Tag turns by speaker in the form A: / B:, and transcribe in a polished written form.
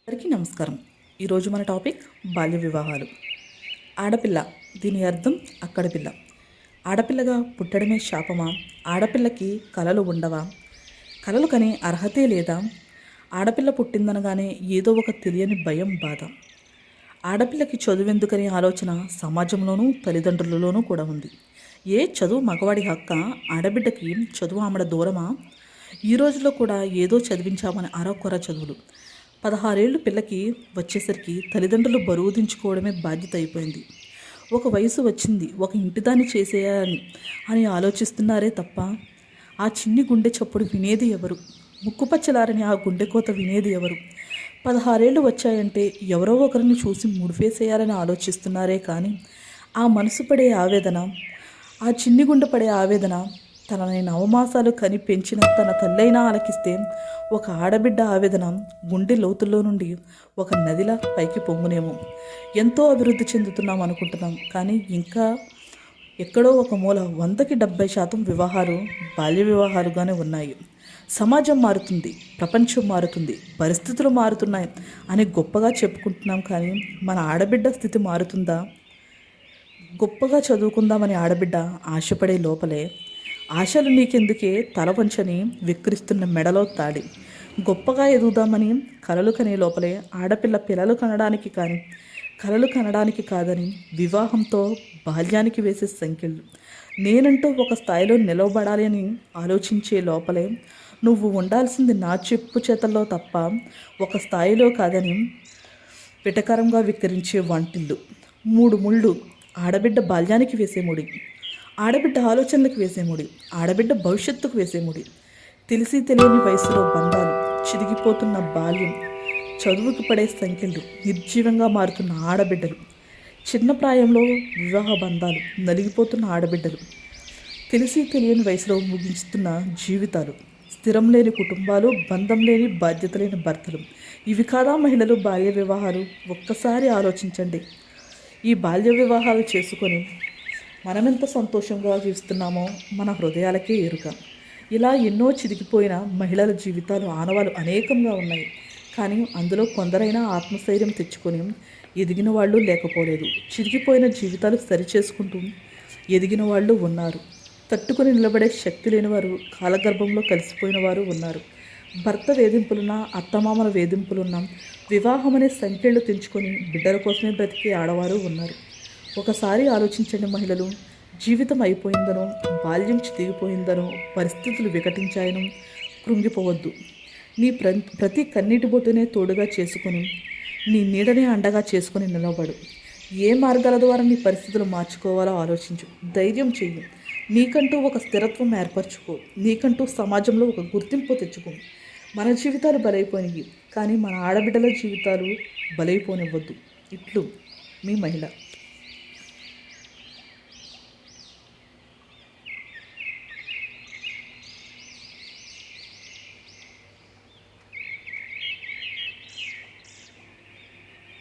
A: అందరికీ నమస్కారం. ఈరోజు మన టాపిక్ బాల్య వివాహాలు. ఆడపిల్ల, దీని అర్థం అక్కడ పిల్ల. ఆడపిల్లగా పుట్టడమే శాపమా? ఆడపిల్లకి కలలు ఉండవా? కలలు కనే అర్హతే లేదా? ఆడపిల్ల పుట్టిందనగానే ఏదో ఒక తెలియని భయం, బాధ. ఆడపిల్లకి చదువెందుకనే ఆలోచన సమాజంలోనూ తల్లిదండ్రులలోనూ కూడా ఉంది. చదువు మగవాడి హక్క? ఆడబిడ్డకి చదువు ఆమెడ దూరమా? ఈ రోజుల్లో కూడా ఏదో చదివించామని అరకొర చదువులు. 16 ఏళ్ళు పిల్లకి వచ్చేసరికి తల్లిదండ్రులు బరువు దించుకోవడమే బాధ్యత అయిపోయింది. ఒక వయసు వచ్చింది, ఒక ఇంటిదాన్ని చేసేయాలని అని ఆలోచిస్తున్నారే తప్ప ఆ చిన్ని గుండె చప్పుడు వినేది ఎవరు? ముక్కుపచ్చలారని ఆ గుండె కోత వినేది ఎవరు? 16 ఏళ్ళు వచ్చాయంటే ఎవరో ఒకరిని చూసి ముడిపేసేయాలని ఆలోచిస్తున్నారే కానీ ఆ మనసు పడే ఆవేదన, ఆ చిన్ని గుండె పడే ఆవేదన, తనని నవమాసాలు కని పెంచిన తన తల్లైనా ఆలకిస్తే ఒక ఆడబిడ్డ ఆవేదన గుండె లోతుల్లో నుండి ఒక నదిలా పైకి పొంగునేమో. ఎంతో అభివృద్ధి చెందుతున్నాం అనుకుంటున్నాం, కానీ ఇంకా ఎక్కడో ఒక మూల 100కి 70% వివాహాలు బాల్య వివాహాలుగానే ఉన్నాయి. సమాజం మారుతుంది, ప్రపంచం మారుతుంది, పరిస్థితులు మారుతున్నాయి అని గొప్పగా చెప్పుకుంటున్నాం, కానీ మన ఆడబిడ్డ స్థితి మారుతుందా? గొప్పగా చదువుకుందామని ఆడబిడ్డ ఆశపడే లోపలే ఆశలు నీకెందుకే తల వంచని విక్రిస్తున్న మెడలో తాడి. గొప్పగా ఎదుగుదామని కలలు కనే లోపలే ఆడపిల్ల పిల్లలు కనడానికి కానీ కలలు కనడానికి కాదని వివాహంతో బాల్యానికి వేసే సంఖ్యలు. నేనంటూ ఒక స్థాయిలో నిలవబడాలి అని ఆలోచించే లోపలే నువ్వు ఉండాల్సింది నా చెప్పు చేతల్లో తప్ప ఒక స్థాయిలో కాదని వెటకరంగా విక్రించే వంటిల్లు. 3 ముళ్ళు ఆడబిడ్డ బాల్యానికి వేసే ముడి, ఆడబిడ్డ ఆలోచనలకు వేసే ముడి, ఆడబిడ్డ భవిష్యత్తుకు వేసే ముడి. తెలిసి తెలియని వయసులో బంధాలు, చిరిగిపోతున్న బాల్యం, చదువుకు పడే సంఖ్యలు, నిర్జీవంగా మారుతున్న ఆడబిడ్డలు, చిన్న ప్రాయంలో వివాహ బంధాలు, నలిగిపోతున్న ఆడబిడ్డలు, తెలిసి తెలియని వయసులో ముగిస్తున్న జీవితాలు, స్థిరం లేని కుటుంబాలు, బంధం లేని బాధ్యత లేని భర్తలు. ఇవి కాదా మహిళలు బాల్య వివాహాలు? ఒక్కసారి ఆలోచించండి. ఈ బాల్య వివాహాలు చేసుకొని మనమెంత సంతోషంగా జీవిస్తున్నామో మన హృదయాలకే ఎరుక. ఇలా ఎన్నో చిరిగిపోయిన మహిళల జీవితాలు ఆనవాలు అనేకంగా ఉన్నాయి, కానీ అందులో కొందరైనా ఆత్మస్థైర్యం తెచ్చుకొని ఎదిగిన వాళ్ళు లేకపోలేదు. చిరిగిపోయిన జీవితాలు సరిచేసుకుంటూ ఎదిగిన వాళ్ళు ఉన్నారు. తట్టుకొని నిలబడే శక్తి లేని వారు, కాలగర్భంలో కలిసిపోయిన వారు ఉన్నారు. భర్త వేధింపులున్నా, అత్తమామల వేధింపులున్నా వివాహం అనే సంఖ్యలు తెంచుకొని బిడ్డల కోసమే బ్రతికే ఆడవారు ఉన్నారు. ఒకసారి ఆలోచించండి మహిళలు. జీవితం అయిపోయిందనో, బాల్యం చితికిపోయిందనో, పరిస్థితులు వికటించాయనో కృంగిపోవద్దు. నీ ప్రతి కన్నీటి బొట్టునే తోడుగా చేసుకొని, నీ నీడనే అండగా చేసుకొని నిలబడు. ఏ మార్గాల ద్వారా నీ పరిస్థితులు మార్చుకోవాలో ఆలోచించు. ధైర్యం చెయ్యి. నీకంటూ ఒక స్థిరత్వం ఏర్పరచుకో. నీకంటూ సమాజంలో ఒక గుర్తింపు తెచ్చుకో. మన జీవితాలు బలైపోయినాయి, కానీ మన ఆడబిడ్డల జీవితాలు బలైపోనివ్వద్దు. ఇట్లు మీ మహిళ.